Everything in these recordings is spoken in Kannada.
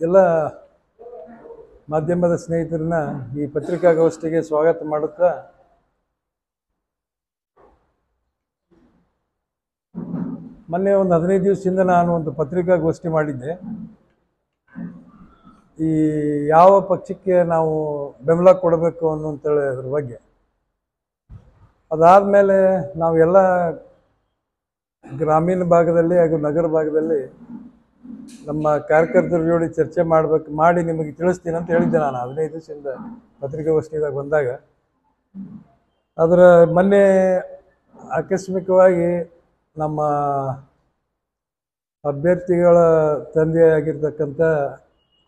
ಎಲ್ಲ ಮಾಧ್ಯಮದ ಸ್ನೇಹಿತರನ್ನ ಈ ಪತ್ರಿಕಾಗೋಷ್ಠಿಗೆ ಸ್ವಾಗತ ಮಾಡುತ್ತಾ ಮೊನ್ನೆ ಒಂದು 15 ದಿವಸದಿಂದ ನಾನು ಒಂದು ಪತ್ರಿಕಾಗೋಷ್ಠಿ ಮಾಡಿದ್ದೆ. ಈ ಯಾವ ಪಕ್ಷಕ್ಕೆ ನಾವು ಬೆಂಬಲ ಕೊಡಬೇಕು ಅನ್ನುವಂತೇಳಿ ಅದ್ರ ಬಗ್ಗೆ. ಅದಾದಮೇಲೆ ನಾವೆಲ್ಲ ಗ್ರಾಮೀಣ ಭಾಗದಲ್ಲಿ ಹಾಗೂ ನಗರ ಭಾಗದಲ್ಲಿ ನಮ್ಮ ಕಾರ್ಯಕರ್ತರ ಜೋಡಿ ಚರ್ಚೆ ಮಾಡಿ ನಿಮಗೆ ತಿಳಿಸ್ತೀನಿ ಅಂತ ಹೇಳಿದ್ದೆ ನಾನು 15 ದಿವಸದಿಂದ ಪತ್ರಿಕಾಗೋಷ್ಠಿದಾಗ ಬಂದಾಗ. ಅದರ ಮೊನ್ನೆ ಆಕಸ್ಮಿಕವಾಗಿ ನಮ್ಮ ಅಭ್ಯರ್ಥಿಗಳ ತಂದೆಯಾಗಿರ್ತಕ್ಕಂಥ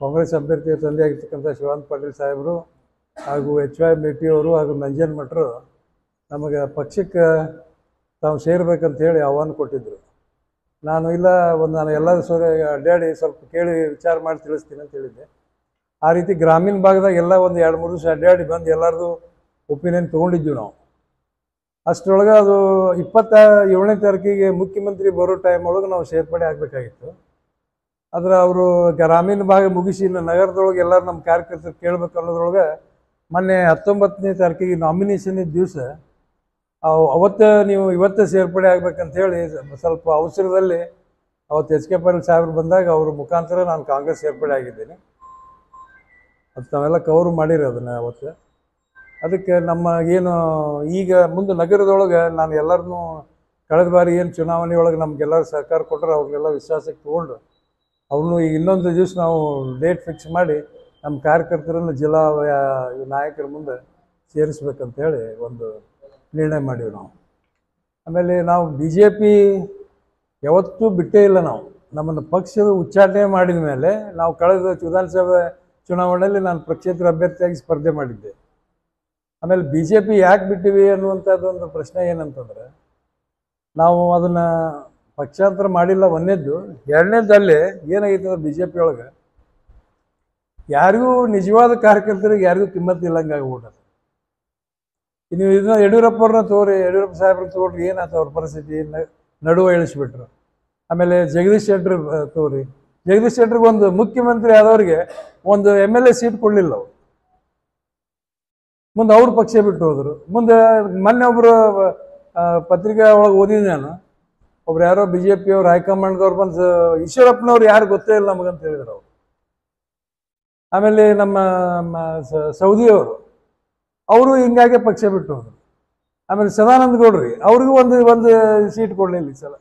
ಕಾಂಗ್ರೆಸ್ ಅಭ್ಯರ್ಥಿಯ ತಂದೆಯಾಗಿರ್ತಕ್ಕಂಥ ಶಿವಾನಂದ ಪಾಟೀಲ್ ಸಾಹೇಬರು ಹಾಗೂ HY ಮೇಟಿ ಅವರು ಹಾಗೂ ನಂಜನ್ ಮಠರು ನಮಗೆ ಪಕ್ಷಕ್ಕೆ ತಾವು ಸೇರ್ಬೇಕಂತ ಹೇಳಿ ಆಹ್ವಾನ ಕೊಟ್ಟಿದ್ದರು. ನಾನು ಇಲ್ಲ ನಾನು ಎಲ್ಲರೂ ಅಡ್ಡಾಡಿ ಸ್ವಲ್ಪ ಕೇಳಿ ವಿಚಾರ ಮಾಡಿ ತಿಳಿಸ್ತೀನಿ ಅಂತ ಹೇಳಿದ್ದೆ. ಆ ರೀತಿ ಗ್ರಾಮೀಣ ಭಾಗದಾಗ ಎಲ್ಲ ಒಂದು 2-3 ದಿವಸ ಅಡ್ಡಾಡಿ ಬಂದು ಎಲ್ಲರದು ಒಪಿನಿಯನ್ ತೊಗೊಂಡಿದ್ವಿ ನಾವು. ಅಷ್ಟರೊಳಗೆ ಅದು 27ನೇ ತಾರೀಕಿಗೆ ಮುಖ್ಯಮಂತ್ರಿ ಬರೋ ಟೈಮ್ ಒಳಗೆ ನಾವು ಸೇರ್ಪಡೆ ಆಗಬೇಕಾಗಿತ್ತು. ಆದರೆ ಅವರು ಗ್ರಾಮೀಣ ಭಾಗ ಮುಗಿಸಿ ನಗರದೊಳಗೆ ಎಲ್ಲರೂ ನಮ್ಮ ಕಾರ್ಯಕರ್ತರು ಕೇಳಬೇಕು ಅನ್ನೋದ್ರೊಳಗೆ ಮೊನ್ನೆ 19ನೇ ತಾರೀಕಿಗೆ ನಾಮಿನೇಷನ್ ಇದ್ದ ದಿವಸ ಅವತ್ತು ನೀವು ಇವತ್ತೇ ಸೇರ್ಪಡೆ ಆಗ್ಬೇಕಂತ ಹೇಳಿ ಸ್ವಲ್ಪ ಅವಸರದಲ್ಲಿ ಅವತ್ತು HK ಪಾಟೀಲ್ ಸಾಹೇಬ್ರು ಬಂದಾಗ ಅವ್ರ ಮುಖಾಂತರ ನಾನು ಕಾಂಗ್ರೆಸ್ ಸೇರ್ಪಡೆ ಆಗಿದ್ದೀನಿ. ಅದು ತಾವೆಲ್ಲ ಕವರ್ ಮಾಡಿರಿ ಅದನ್ನು ಅವತ್ತು. ಅದಕ್ಕೆ ನಮ್ಮ ಏನು ಈಗ ಮುಂದೆ ನಗರದೊಳಗೆ ನಾನು ಎಲ್ಲರನ್ನೂ ಕಳೆದ ಬಾರಿ ಏನು ಚುನಾವಣೆ ಒಳಗೆ ನಮಗೆಲ್ಲರೂ ಸಹಕಾರ ಕೊಟ್ಟರೆ ಅವ್ರಿಗೆಲ್ಲ ವಿಶ್ವಾಸಕ್ಕೆ ತೊಗೊಂಡು ಅವ್ರನ್ನೂ ಈಗ ಇನ್ನೊಂದು ದಿವಸ ನಾವು ಡೇಟ್ ಫಿಕ್ಸ್ ಮಾಡಿ ನಮ್ಮ ಕಾರ್ಯಕರ್ತರನ್ನು ಜಿಲ್ಲಾ ನಾಯಕರ ಮುಂದೆ ಸೇರಿಸ್ಬೇಕಂತೇಳಿ ಒಂದು ನಿರ್ಣಯ ಮಾಡೀವಿ ನಾವು. ಆಮೇಲೆ ನಾವು BJP ಯಾವತ್ತೂ ಬಿಟ್ಟೇ ಇಲ್ಲ. ನಾವು ನಮ್ಮನ್ನು ಪಕ್ಷದ ಉಚ್ಚಾಟನೆ ಮಾಡಿದ ಮೇಲೆ ನಾವು ಕಳೆದ ವಿಧಾನಸಭೆ ಚುನಾವಣೆಯಲ್ಲಿ ನಾನು ಪಕ್ಷೇತರ ಅಭ್ಯರ್ಥಿಯಾಗಿ ಸ್ಪರ್ಧೆ ಮಾಡಿದ್ದೆ. ಆಮೇಲೆ BJP ಯಾಕೆ ಬಿಟ್ಟಿವಿ ಅನ್ನುವಂಥದ್ದೊಂದು ಪ್ರಶ್ನೆ ಏನಂತಂದ್ರೆ, ನಾವು ಅದನ್ನು ಪಕ್ಷಾಂತರ ಮಾಡಿಲ್ಲ ಒಂದನೇದ್ದು. ಎರಡನೇದಲ್ಲಿ ಏನಾಗೈತೆ ಅಂದ್ರೆ BJP ಒಳಗೆ ಯಾರಿಗೂ ನಿಜವಾದ ಕಾರ್ಯಕರ್ತರಿಗೆ ಯಾರಿಗೂ ಕಿಮ್ಮತ್ತಿಲ್ಲಂಗೆ ಆಗ್ಬಿಟ್ಟದು. ನೀವು ಇದನ್ನ ಯಡಿಯೂರಪ್ಪವ್ರನ್ನ ತೋರಿ, ಯಡಿಯೂರಪ್ಪ ಸಾಹೇಬ್ರನ್ನ ತೋರಿ ಏನಾಯ್ತು ಅವ್ರ ಪರಿಸ್ಥಿತಿ ನಡುವೆ ಇಳಿಸ್ಬಿಟ್ರು. ಆಮೇಲೆ ಜಗದೀಶ್ ಶೆಟ್ಟರ್ ತೋರಿ, ಜಗದೀಶ್ ಶೆಟ್ಟರ್ಗೆ ಒಂದು ಮುಖ್ಯಮಂತ್ರಿ ಆದವ್ರಿಗೆ ಒಂದು MLA ಸೀಟ್ ಕೊಡಲಿಲ್ಲ ಅವರು. ಮುಂದೆ ಅವ್ರ ಪಕ್ಷ ಬಿಟ್ಟು ಹೋದರು. ಮುಂದೆ ಮೊನ್ನೆ ಒಬ್ಬರು ಪತ್ರಿಕೆ ಒಳಗೆ ಓದಿದ್ದೆ ನಾನು, ಒಬ್ರು ಯಾರೋ BJP ಅವ್ರು ಹೈಕಮಾಂಡ್ದವ್ರು ಬಂದು ಈಶ್ವರಪ್ಪನವ್ರು ಯಾರು ಗೊತ್ತೇ ಇಲ್ಲ ನಮಗಂತ ಹೇಳಿದ್ರು ಅವರು. ಆಮೇಲೆ ನಮ್ಮ ಸೌದಿಯವರು ಅವರು ಹಿಂಗಾಗಿ ಪಕ್ಷ ಬಿಟ್ಟು ಹೋದರು. ಆಮೇಲೆ ಸದಾನಂದ ಗೌಡ್ರಿ ಅವ್ರಿಗೂ ಒಂದು ಸೀಟ್ ಕೊಡಲಿಲ್ಲ ಈ ಸಲ.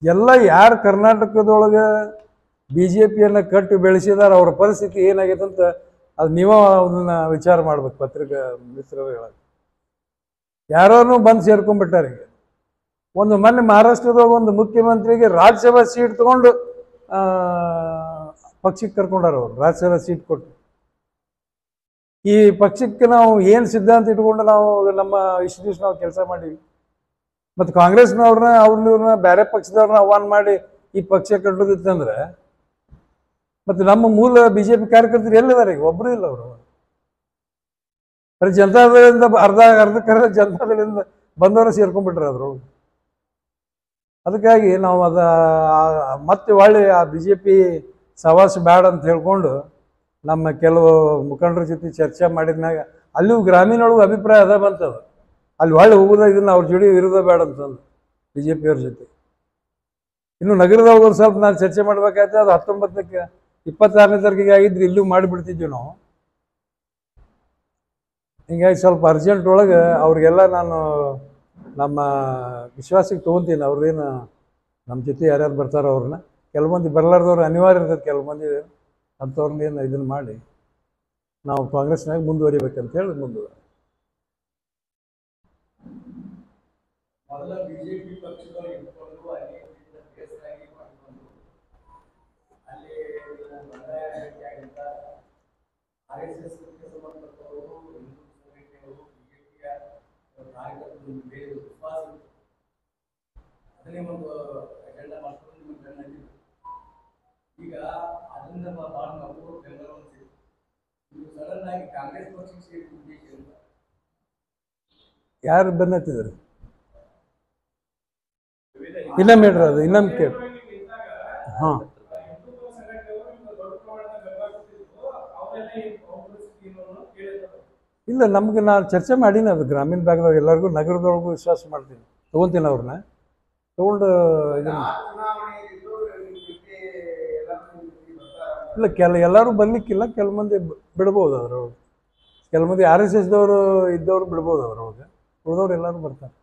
ಎಲ್ಲ ಯಾರು ಕರ್ನಾಟಕದೊಳಗೆ BJPಯನ್ನು ಕಟ್ಟಿ ಬೆಳೆಸಿದಾರೆ ಅವ್ರ ಪರಿಸ್ಥಿತಿ ಏನಾಗೈತೆ ಅಂತ ಅದು ನೀವು ಅದನ್ನ ವಿಚಾರ ಮಾಡ್ಬೇಕು. ಪತ್ರಿಕಾ ಮಿತ್ರರುಗಳ ಯಾರೂ ಬಂದು ಸೇರ್ಕೊಂಡ್ಬಿಟ್ಟಾರೆ. ಈಗ ಒಂದು ಮೊನ್ನೆ ಮಹಾರಾಷ್ಟ್ರದಾಗ ಒಂದು ಮುಖ್ಯಮಂತ್ರಿಗೆ ರಾಜ್ಯಸಭಾ ಸೀಟ್ ತಗೊಂಡು ಪಕ್ಷಕ್ಕೆ ಕರ್ಕೊಂಡಾರ ಅವರು, ರಾಜ್ಯಸಭಾ ಸೀಟ್ ಕೊಟ್ಟು. ಈ ಪಕ್ಷಕ್ಕೆ ನಾವು ಏನು ಸಿದ್ಧಾಂತ ಇಟ್ಕೊಂಡು ನಾವು ನಮ್ಮ ಇಷ್ಟು ದಿವಸ ನಾವು ಕೆಲಸ ಮಾಡೀವಿ. ಮತ್ತು ಕಾಂಗ್ರೆಸ್ನವ್ರನ್ನ ಅವ್ರನ್ನ ಬೇರೆ ಪಕ್ಷದವ್ರನ್ನ ಆಹ್ವಾನ ಮಾಡಿ ಈ ಪಕ್ಷ ಕಟ್ಟೋದಿತ್ತಂದ್ರೆ ಮತ್ತು ನಮ್ಮ ಮೂಲ BJP ಕಾರ್ಯಕರ್ತರು ಎಲ್ಲಿದ್ದಾರೆ? ಈಗ ಒಬ್ಬರು ಇಲ್ಲ. ಅವರು ಬರೀ ಜನತಾದಳದಿಂದ ಅರ್ಧಕ್ಕರ್ಧ ಜನತಾದಳದಿಂದ ಬಂದವರು ಸೇರ್ಕೊಂಡ್ಬಿಟ್ರೆ ಅದ್ರೊಳಗೆ. ಅದಕ್ಕಾಗಿ ನಾವು ಮತ್ತೆ ಒಳ್ಳೆ ಆ BJP ಸವಾಸ ಬೇಡ ಅಂತ ಹೇಳ್ಕೊಂಡು ನಮ್ಮ ಕೆಲವು ಮುಖಂಡರ ಜೊತೆ ಚರ್ಚೆ ಮಾಡಿದ್ಮ್ಯಾಗ ಅಲ್ಲಿಯೂ ಗ್ರಾಮೀಣ ಒಳಗೆ ಅಭಿಪ್ರಾಯ ಅದ ಬಂತದ. ಅಲ್ಲಿ ಒಳ್ಳೆ ಹೋಗೋದ ಇದನ್ನು ಅವ್ರ ಜೋಡಿ ವಿರೋಧ ಬೇಡ ಅಂತಂದು BJP ಅವ್ರ ಜೊತೆ. ಇನ್ನು ನಗರದೊಳಗೆ ಒಂದು ಸ್ವಲ್ಪ ನಾನು ಚರ್ಚೆ ಮಾಡ್ಬೇಕಾಯ್ತು. ಅದು 26ನೇ ತಾರೀಕಿಗೆ ಆಗಿದ್ರೆ ಇಲ್ಲೂ ಮಾಡಿಬಿಡ್ತಿದ್ವಿ ನಾವು. ಹಿಂಗಾಗಿ ಸ್ವಲ್ಪ ಅರ್ಜೆಂಟ್ ಒಳಗೆ ಅವ್ರಿಗೆಲ್ಲ ನಾನು ನಮ್ಮ ವಿಶ್ವಾಸಕ್ಕೆ ತೊಗೊತೀನಿ. ಅವ್ರದ್ದೇನು ನಮ್ಮ ಜೊತೆ ಯಾರ್ಯಾರು ಬರ್ತಾರೋ ಅವ್ರನ್ನ, ಕೆಲವೊಂದು ಬರಲಾರ್ದವ್ರು ಅನಿವಾರ್ಯ ಇರ್ತದೆ, ಕೆಲವೊಂದು ಅಂಥವ್ರನ್ನೇನು ಇದನ್ನು ಮಾಡಿ ನಾವು ಕಾಂಗ್ರೆಸ್ನಾಗ ಮುಂದುವರಿಬೇಕಂತೇಳಿ ಮುಂದುವರಿ. ಈಗ ಅದರಿಂದ ಸಡನ್ ಆಗಿ ಕಾಂಗ್ರೆಸ್ ಪಕ್ಷಕ್ಕೆ ಸೇರಿದ ಉದ್ದೇಶ ಯಾರು ಬೆನ್ನತ್ತಿದ್ರು? ಇನ್ನೊಮ್ಮೆ ಹೇಳ್ರಿ, ಅದು ಇನ್ನೊಮ್ಮೆ ಕೇಳಿ. ಹಾಂ ಇಲ್ಲ ನಮ್ಗೆ ನಾನು ಚರ್ಚೆ ಮಾಡೀನಿ ಅದು ಗ್ರಾಮೀಣ ಭಾಗದಾಗ ಎಲ್ಲರಿಗೂ ನಗರದೊಳಗೂ ವಿಶ್ವಾಸ ಮಾಡ್ತೀನಿ ತೊಗೊತೀನಿ ಅವ್ರನ್ನ ತೊಗೊಂಡು ಇದನ್ನು ಇಲ್ಲ ಎಲ್ಲರೂ ಬರ್ಲಿಕ್ಕಿಲ್ಲ ಕೆಲವು ಮಂದಿ ಬಿಡ್ಬೋದು ಅದ್ರೊಳಗೆ ಕೆಲವು ಮಂದಿ RSSದವರು ಇದ್ದವರು ಬಿಡ್ಬೋದು ಅದ್ರೊಳಗೆ ಉಳಿದವ್ರು ಎಲ್ಲರೂ ಬರ್ತಾರೆ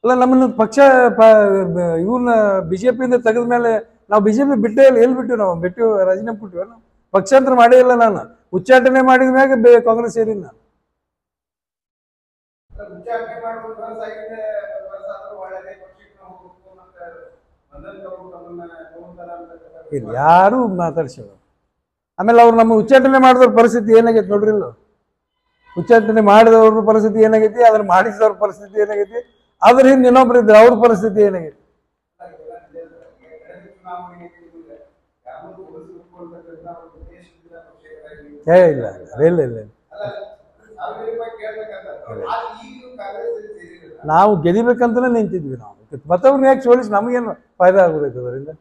ಅಲ್ಲ ನಮ್ಮನ್ನು ಪಕ್ಷ ಇವ್ರನ್ನ BJPಯಿಂದ ತೆಗೆದ ಮೇಲೆ ನಾವು BJP ಬಿಟ್ಟೇ ಇಲ್ಲ ಎಲ್ಲಿ ಬಿಟ್ಟಿವಿ ನಾವು ಬಿಟ್ಟು ರಾಜೀನಾಮೆ ಕೊಟ್ಟಿವ ನಾವು ಪಕ್ಷಾಂತರ ಮಾಡೇ ಇಲ್ಲ ನಾನು ಉಚ್ಚಾಟನೆ ಮಾಡಿದ ಮ್ಯಾಗ ಕಾಂಗ್ರೆಸ್ ಸೇರಿ ನಾನು ಇಲ್ಲ ಯಾರು ಮಾತಾಡ್ಸಿಲ್ಲ ಆಮೇಲೆ ಅವ್ರು ನಮ್ಮ ಉಚ್ಚಾಟನೆ ಮಾಡಿದವ್ರ ಪರಿಸ್ಥಿತಿ ಏನಾಗೈತಿ ನೋಡ್ರಿ ಇಲ್ಲ ಉಚ್ಚಾಟನೆ ಮಾಡಿದವ್ರ ಪರಿಸ್ಥಿತಿ ಏನಾಗೈತಿ ಅದನ್ನ ಮಾಡಿಸಿದವ್ರ ಪರಿಸ್ಥಿತಿ ಏನಾಗೈತಿ ಅದ್ರ ಹಿಂದೆ ಇನ್ನೊಬ್ರು ಇದ್ರೆ ಅವ್ರ ಪರಿಸ್ಥಿತಿ ಏನಾಗೈತಿ ಇಲ್ಲ ಇಲ್ಲ ಇಲ್ಲ ನಾವು ಗೆದಿಬೇಕಂತಲೇ ನಿಂತಿದ್ವಿ ನಾವು ಮತ್ತವ್ರನ್ನ ಯಾಕೆ ಸೋಲಿಸಿ ನಮಗೇನು ಫಾಯ್ದಾ ಆಗೋದೈತೆ ಅದರಿಂದ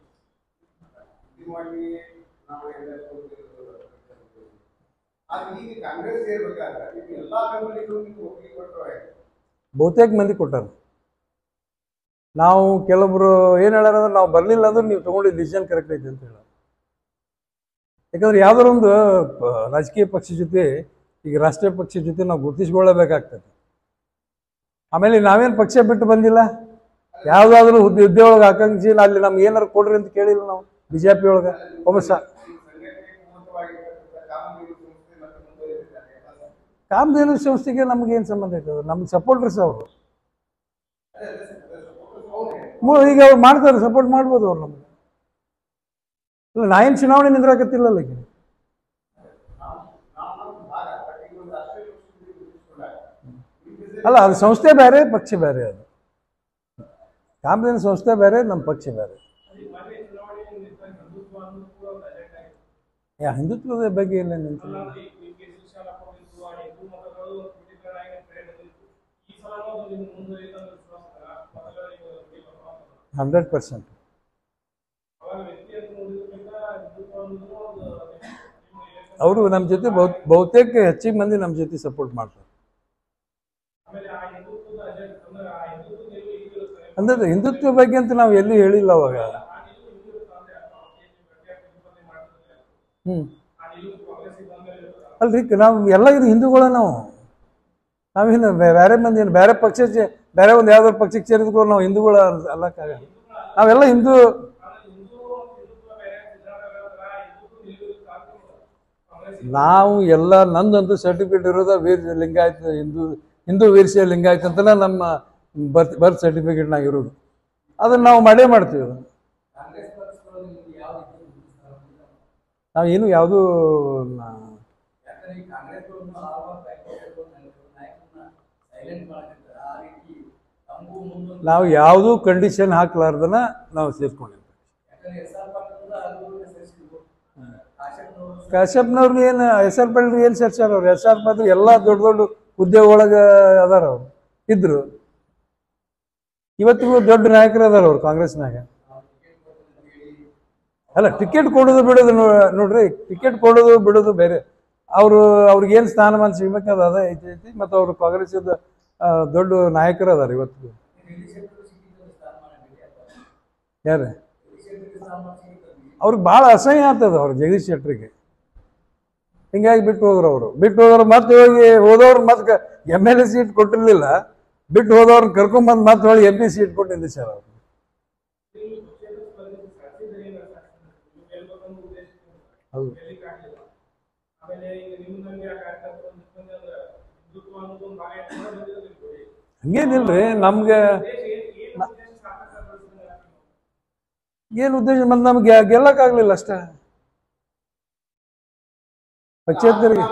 ಬಹುತೇಕ ಮಂದಿ ಕೊಟ್ಟಾರ ನಾವು ಕೆಲವೊಬ್ರು ಏನು ಹೇಳಾರ ಅಂದ್ರೆ ನಾವು ಬರಲಿಲ್ಲ ಅಂದ್ರೆ ನೀವು ತೊಗೊಂಡಿದ್ದು ಡಿಸಿಷನ್ ಕರೆಕ್ಟ್ ಐತೆ ಅಂತ ಹೇಳ ಯಾಕಂದ್ರೆ ಯಾವ್ದಾರ ಒಂದು ರಾಜಕೀಯ ಪಕ್ಷ ಜೊತೆ ಈಗ ರಾಷ್ಟ್ರೀಯ ಪಕ್ಷದ ಜೊತೆ ನಾವು ಗುರುತಿಸ್ಕೊಳ್ಳಬೇಕಾಗ್ತದೆ ಆಮೇಲೆ ನಾವೇನು ಪಕ್ಷ ಬಿಟ್ಟು ಬಂದಿಲ್ಲ ಯಾವುದಾದ್ರೂ ಹುದ್ದೆ ಒಳಗೆ ಆಕಾಂಕ್ಷಿ ಅಲ್ಲಿ ನಮ್ಗೆ ಏನಾರು ಕೊಡ್ರಿ ಅಂತ ಕೇಳಿಲ್ಲ ನಾವು BJP ಒಳಗೆ ಒಬ್ಬ ಕಾಮಧೇನು ಸಂಸ್ಥೆಗೆ ನಮಗೇನು ಸಂಬಂಧ ಐತದ ನಮ್ಗೆ ಸಪೋರ್ಟರ್ಸ್ ಅವರು ಈಗ ಅವ್ರು ಮಾಡ್ತಾರೆ ಸಪೋರ್ಟ್ ಮಾಡ್ಬೋದು ಅವ್ರು ನಮ್ಗೆ ಇಲ್ಲ ನಾ ಏನು ಚುನಾವಣೆ ನಿಂದ್ರಾಕತ್ತಿಲ್ಲಲ್ಲ ಈಗ ಅಲ್ಲ ಅದು ಸಂಸ್ಥೆ ಬೇರೆ ಪಕ್ಷ ಬೇರೆ ಅದು ಕಾಮಧೇನು ಸಂಸ್ಥೆ ಬೇರೆ ನಮ್ಮ ಪಕ್ಷ ಬೇರೆ ಹಿಂದುತ್ವದ ಬಗ್ಗೆ ಇಲ್ಲ ನಿಂತಿಲ್ಲ 100% ಅವರು ನಮ್ಮ ಜೊತೆ ಬಹುತೇಕ ಹೆಚ್ಚಿಗೆ ಮಂದಿ ನಮ್ಮ ಜೊತೆ ಸಪೋರ್ಟ್ ಮಾಡ್ತಾರೆ ಅಂದ್ರೆ ಹಿಂದುತ್ವ ಬಗ್ಗೆ ಅಂತ ನಾವು ಎಲ್ಲಿ ಹೇಳಿಲ್ಲ ಅವಾಗ ಅಲ್ರಿ ನಾವು ಎಲ್ಲ ಇದು ಹಿಂದೂಗಳ ನಾವೇನು ಬೇರೆ ಮಂದಿ ಏನು ಬೇರೆ ಪಕ್ಷ ಬೇರೆ ಒಂದು ಯಾವ್ದಾದ್ರು ಪಕ್ಷಕ್ಕೆ ಸೇರಿದ್ಕೊಂಡು ನಾವು ಹಿಂದೂಗಳ ಅಲ್ಲಕ್ಕಾಗಲ್ಲ ನಾವೆಲ್ಲ ಹಿಂದೂ ನಾವು ಎಲ್ಲ ನಂದಂತೂ ಸರ್ಟಿಫಿಕೇಟ್ ಇರೋದ ವೀರ ಲಿಂಗಾಯತ ಹಿಂದೂ ವೀರಶೈವ ಲಿಂಗಾಯತ ಅಂತಲೇ ನಮ್ಮ ಬರ್ತ್ ಸರ್ಟಿಫಿಕೇಟ್ನಾಗ ಇರೋದು ಅದನ್ನು ನಾವು ಮಾಡೇ ಮಾಡ್ತೀವಿ ನಾವು ಏನು ಯಾವುದೂ ನಾವು ಯಾವುದೂ ಕಂಡೀಷನ್ ಹಾಕ್ಲಾರ್ದನ ನಾವು ಸೇರ್ಕೊಂಡಿರ್ತೀವಿ ಕಾಶ್ಯಪ್ನವ್ರನ್ನ ಏನು SR ಪಾಟೀಲ್ ಏನು ಸೇರ್ಸ್ಯಾರ ಅವ್ರು SR ಪಾಟೀಲ್ ಎಲ್ಲ ದೊಡ್ಡ ದೊಡ್ಡ ಹುದ್ದೆ ಒಳಗೆ ಅದಾರ ಅವ್ರು ಇದ್ರು ಇವತ್ತಿಗೂ ದೊಡ್ಡ ನಾಯಕರು ಅದಾರ ಅವ್ರು ಕಾಂಗ್ರೆಸ್ನಾಗ ಅಲ್ಲ ಟಿಕೆಟ್ ಕೊಡೋದು ಬಿಡೋದು ನೋಡ್ರಿ ಟಿಕೆಟ್ ಕೊಡೋದು ಬಿಡೋದು ಬೇರೆ ಅವ್ರಿಗೇನು ಸ್ಥಾನಮಾನ ಸಿಗ್ಬೇಕಾದ ಅದ ಐತಿ ಮತ್ತು ಅವರು ಕಾಂಗ್ರೆಸ್ದ ದೊಡ್ಡ ನಾಯಕರು ಅದಾರ ಇವತ್ತಿಗೂ ಯಾರು ಅವ್ರಿಗೆ ಭಾಳ ಅಸಹ್ಯ ಆಗ್ತದ ಅವ್ರು ಜಗದೀಶ್ ಶೆಟ್ಟರಿಗೆ ಹಿಂಗಾಗಿ ಬಿಟ್ಟು ಹೋದ್ರು ಮತ್ತೆ ಹೋದವ್ರು ಮತ್ತೆ MLA ಸೀಟ್ ಕೊಟ್ಟಿರ್ಲಿಲ್ಲ ಬಿಟ್ಟು ಹೋದವ್ರನ್ನ ಕರ್ಕೊಂಡ್ಬಂದು ಮತ್ತೆ ಹೊಳ್ಳಿ MP ಸೀಟ್ ಕೊಟ್ಟು ನಿಲ್ಲಿಸ್ಯಾರ ಅವ್ರು ಹೌದು ಹಂಗೇನಿಲ್ರಿ ನಮ್ಗೆ ಏನು ಉದ್ದೇಶ ಮತ್ತೆ ನಮ್ಗೆ ಗೆಲ್ಲಕ್ಕಾಗ್ಲಿಲ್ಲ ಅಷ್ಟೇ ಪಕ್ಷೇತರಿಗೆ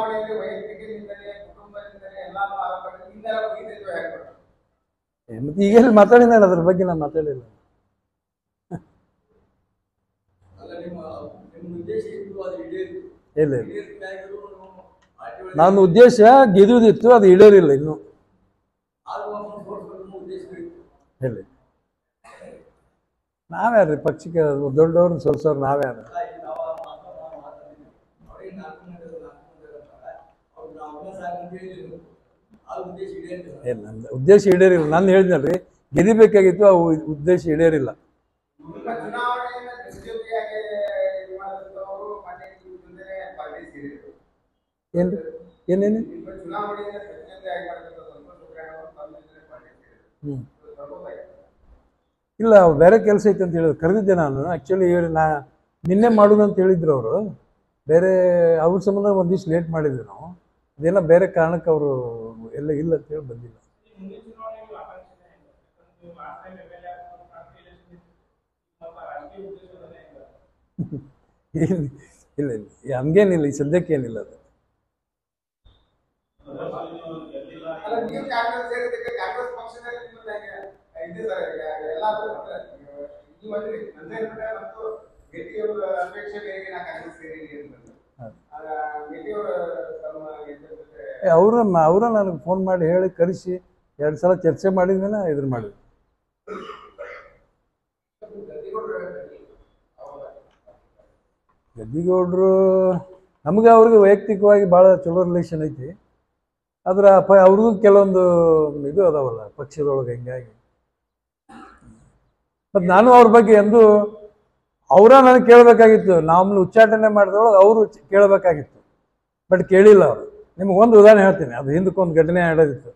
ಮತ್ತೆ ಈಗೆಲ್ಲಿ ಮಾತಾಡಿನ ಅದ್ರ ಬಗ್ಗೆ ನಾನು ಮಾತಾಡಿಲ್ಲ ಇಲ್ಲ ನನ್ನ ಉದ್ದೇಶ ಗೆದ್ದುದಿತ್ತು ಅದು ಈಡೇರಿಲ್ಲ ಇನ್ನು ಹೇಳಿ ನಾವ್ಯಾರ್ರಿ ಪಕ್ಷಕ್ಕೆ ದೊಡ್ಡವ್ರನ್ನ ಸೋಲ್ಸೋರು ನಾವ್ಯಾರು ಸಾಕಂತ ಹೇಳಿದ್ರು ಆ ಉದ್ದೇಶ ಈಡೇರಿಲ್ಲ. ಏನು ನನ್ನ ಉದ್ದೇಶ ಈಡೇರಿಲ್ಲ. ನಾನು ಹೇಳಿದ್ನಲ್ರಿ, ಗೆದಿಬೇಕಾಗಿತ್ತು, ಆ ಉದ್ದೇಶ ಈಡೇರಿಲ್ಲ. ನಿಮ್ಮ ಚುನಾವಣೆಯನ್ನ ಬಿಜೆಪಿಯಾಗಿ ಇದು ಮಾಡಿದಂಥವರು ಮೊನ್ನೆ ನಿಮ್ಮ ಜೊತೆ ಪಾರ್ಟಿ ಸೇರಿದ್ರು. ಏನು ಏನೇನು ನಿಮ್ಮ ಚುನಾವಣೆಯನ್ನ ಬಿಜೆಪಿಯಾಗಿ ಮಾಡಿದಂಥ ಸಂತೋಷ್ ಉಗ್ರಾಣ ಅವರು ತಮ್ಮ ಜೊತೆ ಪಾರ್ಟಿ ಸೇರಿದ್ರು. ಇಲ್ಲ, ಅವ್ರು ಬೇರೆ ಕೆಲಸ ಐತೆ ಅಂತ ಹೇಳಿದ್ರು, ಕರೆದಿದ್ದೆ ನಾನು. ಆ್ಯಕ್ಚುಲಿ ನಾ ನಿನ್ನೆ ಮಾಡೋದು ಅಂತ ಹೇಳಿದ್ರು ಅವರು. ಬೇರೆ ಅವ್ರ ಸಂಬಂಧ ಒಂದು ದಿವ್ಸ ಲೇಟ್ ಮಾಡಿದ್ವಿ ನಾವು. ಅದೇನೋ ಬೇರೆ ಕಾರಣಕ್ಕೆ ಅವರು ಎಲ್ಲ ಇಲ್ಲ ಅಂತೇಳಿ ಬಂದಿಲ್ಲ. ಇಲ್ಲ ಇಲ್ಲ ಇಲ್ಲ, ಹಂಗೇನಿಲ್ಲ, ಈ ಸದ್ಯಕ್ಕೇನಿಲ್ಲ ಅದು. ಅಲ್ಲ, ನೀವು ಕಾಂಗ್ರೆಸ್ ಸೇರಿದ್ದಕ್ಕೆ ಕಾಂಗ್ರೆಸ್ ಪಕ್ಷದಲ್ಲಿ ನಿಮ್ಮನ್ನ ಇದೆ ಸರ್. ಎಲ್ಲಾದ್ರೂ ನೀವು ಅಂದ್ರೆ ನಂದೇ ಮತ್ತು ಗೆಟ್ಟಿಯವರ ಅಪೇಕ್ಷೆ ಮೇರೆಗೆ ನಾ ಕಾಂಗ್ರೆಸ್ ಸೇರಿದ್ದೀನಿ ಅಂತಂದ್ರೆ ಗೆಟ್ಟಿಯವರ ತಮ್ಮ ಅವರ ನನಗೆ ಫೋನ್ ಮಾಡಿ ಹೇಳಿ ಕರೆಸಿ 2 ಸಲ ಚರ್ಚೆ ಮಾಡಿದ್ಮೇಲೆ ಇದ್ರ ಮಾಡಿದ್ವಿ. ಗದ್ದಿಗೌಡರು ನಮಗೆ ಅವ್ರಿಗೆ ವೈಯಕ್ತಿಕವಾಗಿ ಭಾಳ ಚಲೋ ರಿಲೇಷನ್ ಐತಿ. ಆದ್ರೆ ಅವ್ರಿಗೂ ಕೆಲವೊಂದು ಇದು ಅದಾವಲ್ಲ ಪಕ್ಷದೊಳಗೆ, ಹಿಂಗಾಗಿ ಮತ್ತು ನಾನು ಅವ್ರ ಬಗ್ಗೆ ಎಂದು ನನಗೆ ಕೇಳಬೇಕಾಗಿತ್ತು. ನಮ್ಮನ್ನು ಉಚ್ಚಾಟನೆ ಮಾಡಿದೊಳಗೆ ಅವರು ಕೇಳಬೇಕಾಗಿತ್ತು, ಬಟ್ ಕೇಳಿಲ್ಲ ಅವರು. ನಿಮ್ಗೆ ಒಂದು ಉದಾಹರಣೆ ಹೇಳ್ತೀನಿ, ಅದು ಹಿಂದಕ್ಕೊಂದು ಘಟನೆ ನಡೆದಿತ್ತು.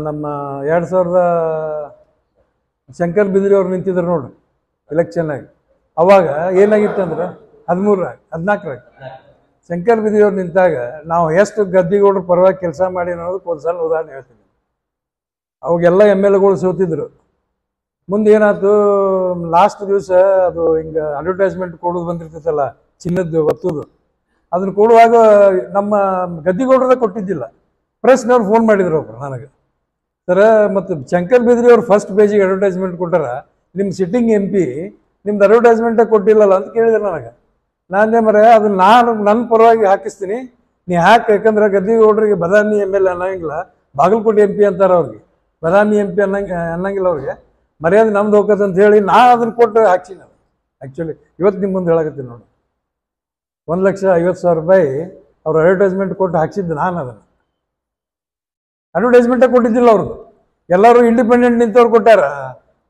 ನಮ್ಮ 2000 ಶಂಕರ್ ಬಿದ್ರಿ ಅವ್ರು ನಿಂತಿದ್ರು ನೋಡ್ರಿ ಎಲೆಕ್ಷನ್ನಾಗಿ. ಅವಾಗ ಏನಾಗಿತ್ತು ಅಂದ್ರೆ 14 ಶಂಕರ್ ಬಿದ್ರಿ ಅವ್ರು ನಿಂತಾಗ ನಾವು ಎಷ್ಟು ಗದ್ದಿಗೌಡ್ರ ಪರವಾಗಿ ಕೆಲಸ ಮಾಡಿ ಅನ್ನೋದಕ್ಕೆ ಒಂದು ಸಲ ಉದಾಹರಣೆ ಹೇಳ್ತೀನಿ. ಅವಾಗೆಲ್ಲ MLAಗಳು ಸೋತಿದ್ರು. ಮುಂದೆ ಏನಾಯ್ತು, ಲಾಸ್ಟ್ ದಿವಸ ಅದು ಹಿಂಗೆ ಅಡ್ವರ್ಟೈಸ್ಮೆಂಟ್ ಕೊಡೋದು ಬಂದಿರ್ತೈತಲ್ಲ, ಚಿನ್ನದ್ದು ಒತ್ತುದು, ಅದನ್ನು ಕೊಡುವಾಗ ನಮ್ಮ ಗದ್ದಿಗೌಡ್ರದ ಕೊಟ್ಟಿದ್ದಿಲ್ಲ. ಪ್ರೆಸ್ನವ್ರು ಫೋನ್ ಮಾಡಿದ್ರು ಒಬ್ರು ನನಗೆ, ಸರ ಮತ್ತು ಶಂಕರ್ ಬಿದ್ರಿ ಅವ್ರು ಫಸ್ಟ್ ಪೇಜಿಗೆ ಅಡ್ವರ್ಟೈಸ್ಮೆಂಟ್ ಕೊಟ್ಟಾರ, ನಿಮ್ಮ ಸಿಟ್ಟಿಂಗ್ MP ನಿಮ್ದು ಅಡ್ವರ್ಟೈಸ್ಮೆಂಟೇ ಕೊಟ್ಟಿಲ್ಲಲ್ಲ ಅಂತ ಕೇಳಿದ್ರು ನನಗೆ. ನಾನೇ ಮರೆ ಅದನ್ನ ನಾನು ನನ್ನ ಪರವಾಗಿ ಹಾಕಿಸ್ತೀನಿ, ನೀ ಹಾಕಿ. ಯಾಕಂದ್ರೆ ಗದ್ದಿಗೌಡರಿಗೆ ಬದಾಮಿ MLA ಅನ್ನಂಗಿಲ್ಲ, ಬಾಗಲಕೋಟೆ MP ಅಂತಾರೆ ಅವ್ರಿಗೆ, ಬದಾಮಿ MP ಅನ್ನಂಗಿಲ್ಲ ಅವ್ರಿಗೆ. ಮರ್ಯಾದೆ ನಮ್ದು ಹೋಗತ್ತೆ ಅಂತ ಹೇಳಿ ನಾನು ಅದನ್ನು ಕೊಟ್ಟು ಹಾಕ್ಸಿನಿ. ಅದು ಆ್ಯಕ್ಚುಲಿ ಇವತ್ತು ನಿಮ್ಮ ಮುಂದೆ ಹೇಳಕತ್ತೀನಿ ನೋಡಿ, 1,50,000 ರೂಪಾಯಿ ಅವ್ರು ಅಡ್ವರ್ಟೈಸ್ಮೆಂಟ್ ಕೊಟ್ಟು ಹಾಕ್ಸಿದ್ದು ನಾನು. ಅದನ್ನು ಅಡ್ವರ್ಟೈಸ್ಮೆಂಟೇ ಕೊಟ್ಟಿದ್ದಿಲ್ಲ ಅವ್ರದ್ದು. ಎಲ್ಲರೂ ಇಂಡಿಪೆಂಡೆಂಟ್ ನಿಂತವ್ರು ಕೊಟ್ಟಾರ,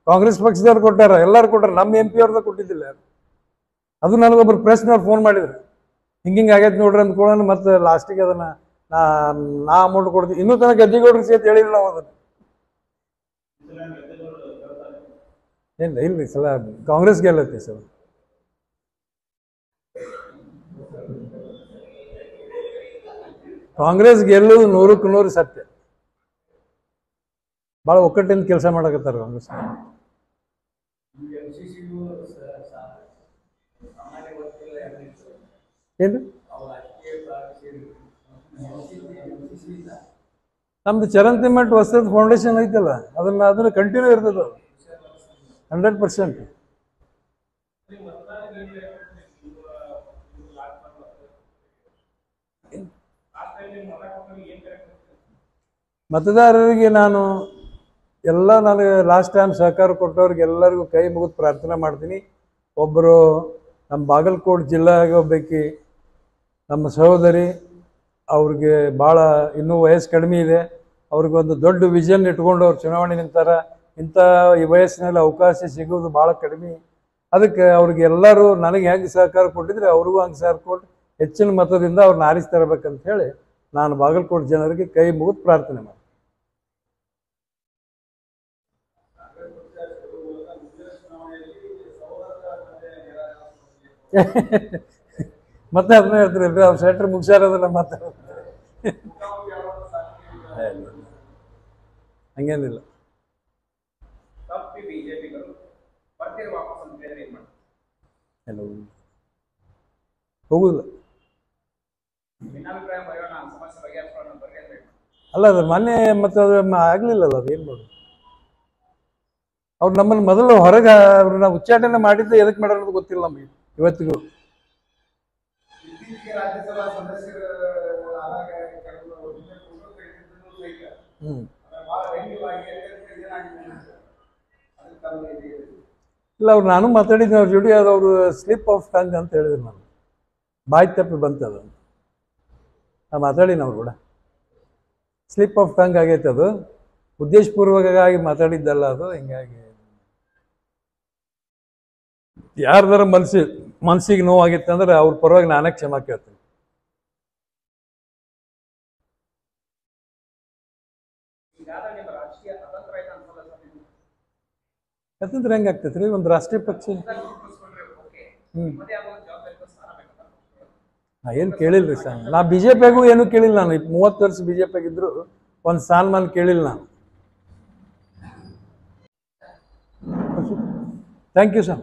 ಕಾಂಗ್ರೆಸ್ ಪಕ್ಷದವ್ರು ಕೊಟ್ಟಾರ, ಎಲ್ಲರೂ ಕೊಟ್ಟಾರ, ನಮ್ಮ MP ಅವ್ರದ್ದು ಕೊಟ್ಟಿದ್ದಿಲ್ಲ. ಅದು ನನಗೊಬ್ಬರು ಪ್ರೆಸ್ನವ್ರು ಫೋನ್ ಮಾಡಿದ್ರು, ಹಿಂಗೆ ಆಗೈತೆ ನೋಡ್ರಿ ಅಂದ್ಕೊಳ್ಳೋಣ. ಮತ್ತು ಲಾಸ್ಟಿಗೆ ಅದನ್ನು ನಾ ಅಮೌಂಟ್ ಕೊಡ್ತೀವಿ. ಇನ್ನೂ ತನಕ ಗದ್ದಿಗೌಡ್ರಿಗೆ ಸೇತ್ ಹೇಳಿಲ್ಲ ನಾವು ಅದನ್ನು. ಇಲ್ಲ ಇಲ್ರಿ, ಸಲ ಕಾಂಗ್ರೆಸ್ ಗೆಲ್ಲತ್ತೆ ಸರ್. ಕಾಂಗ್ರೆಸ್ ಗೆಲ್ಲೋದು 100ಕ್ಕೆ 100 ಸತ್ಯ. ಭಾಳ ಒಕ್ಕಟ್ಟಿಂದ ಕೆಲಸ ಮಾಡಕತ್ತಾರ ಕಾಂಗ್ರೆಸ್. ಏನು ನಮ್ದು ಚರಂತಿ ಮಠ ಹೊಸದ ಫೌಂಡೇಶನ್ ಐತಲ್ಲ, ಅದನ್ನು ಕಂಟಿನ್ಯೂ ಇರ್ತದೆ 100%. ಮತದಾರರಿಗೆ ನಾನು ನನಗೆ ಲಾಸ್ಟ್ ಟೈಮ್ ಸಹಕಾರ ಕೊಟ್ಟವ್ರಿಗೆ ಎಲ್ಲರಿಗೂ ಕೈ ಮುಗಿದು ಪ್ರಾರ್ಥನೆ ಮಾಡ್ತೀನಿ. ಒಬ್ಬರು ನಮ್ಮ ಬಾಗಲಕೋಟೆ ಜಿಲ್ಲೆಗೆ ಒಬ್ಬಾಕಿ ನಮ್ಮ ಸಹೋದರಿ, ಅವ್ರಿಗೆ ಭಾಳ ಇನ್ನೂ ವಯಸ್ಸು ಕಡಿಮೆ ಇದೆ. ಅವ್ರಿಗೊಂದು ದೊಡ್ಡ ವಿಷನ್ ಇಟ್ಕೊಂಡು ಅವ್ರು ಚುನಾವಣೆ ನಿಂತಾರ. ಇಂಥ ಈ ವಯಸ್ಸಿನಲ್ಲಿ ಅವಕಾಶ ಸಿಗೋದು ಭಾಳ ಕಡಿಮೆ. ಅದಕ್ಕೆ ಅವ್ರಿಗೆ ಎಲ್ಲರೂ ನನಗೆ ಹೆಂಗೆ ಸಹಕಾರ ಕೊಟ್ಟಿದ್ರೆ ಅವ್ರಿಗೂ ಹಂಗೆ ಸಹಕಾರ ಕೊಟ್ಟು ಹೆಚ್ಚಿನ ಮತದಿಂದ ಅವ್ರನ್ನ ಆರಿಸಿ ತರಬೇಕಂತ ಹೇಳಿ ನಾನು ಬಾಗಲಕೋಟೆ ಜನರಿಗೆ ಕೈ ಮುಗಿದು ಪ್ರಾರ್ಥನೆ ಮಾಡಿ. ಮತ್ತೆ ಅದನ್ನ ಹೇಳ್ತೀರಿ, ಅವ್ರು ಸೆಟ್ರ್ ಮುಗಿಸಾರದಲ್ಲ ಮತ್ತೆ ಹಂಗೇನಿಲ್ಲ. ಹೋಗುದಿಲ್ಲ. ಅಲ್ಲ ಅದು ಮೊನ್ನೆ ಮತ್ತೆ ಅದು ಆಗ್ಲಿಲ್ಲಲ್ಲ, ಅದು ಏನು ಮಾಡೋದು. ಅವ್ರು ನಮ್ಮನ್ನು ಮೊದಲು ಹೊರಗೆ ಅವ್ರನ್ನ ಉಚ್ಚಾಟನೆ ಮಾಡಿದ್ದು ಎದಕ್ಕೆ ಮಾಡೋದು ಗೊತ್ತಿಲ್ಲ ನಮಗೆ ಇವತ್ತಿಗೂ. ರಾಜ್ಯಸಭಾ ಸದಸ್ಯರು ಇಲ್ಲ, ಅವ್ರು ನಾನು ಮಾತಾಡಿದ್ದೀನಿ ಅವ್ರ ಜೋಡಿ. ಅದು ಅವರು ಸ್ಲಿಪ್ ಆಫ್ ಟಂಗ್ ಅಂತ ಹೇಳಿದ್ರು, ನಾನು ಬಾಯಿ ತಪ್ಪಿ ಬಂತದ. ನಾ ಮಾತಾಡಿನ ಅವ್ರು ಕೂಡ ಸ್ಲಿಪ್ ಆಫ್ ಟಂಗ್ ಆಗೈತೆ ಅದು, ಉದ್ದೇಶಪೂರ್ವಕವಾಗಿ ಮಾತಾಡಿದ್ದಲ್ಲ ಅದು. ಹಿಂಗಾಗಿ ಯಾರ್ದಾರ ಮನ್ಸಿಗೆ ನೋವಾಗಿತ್ತು ಅಂದ್ರೆ ಅವ್ರ ಪರವಾಗಿ ನಾನೇ ಕ್ಷಮಾ ಕೇಳ್ತೀನಿ. ಯಾಕಂದ್ರೆ ಹೆಂಗಾಗ್ತೈತೆ ರೀ ಒಂದು ರಾಷ್ಟ್ರೀಯ ಪಕ್ಷ? ನಾ ಏನು ಕೇಳಿಲ್ರಿ ಸರ್, ನಾ BJPಗೂ ಏನು ಕೇಳಿಲ್ಲ. ನಾನು 30 ವರ್ಷ BJPಯಾಗ ಇದ್ರು ಒಂದು ಸ್ಥಾನಮಾನ ಕೇಳಿಲ್ಲ ನಾನು. Thank you sir.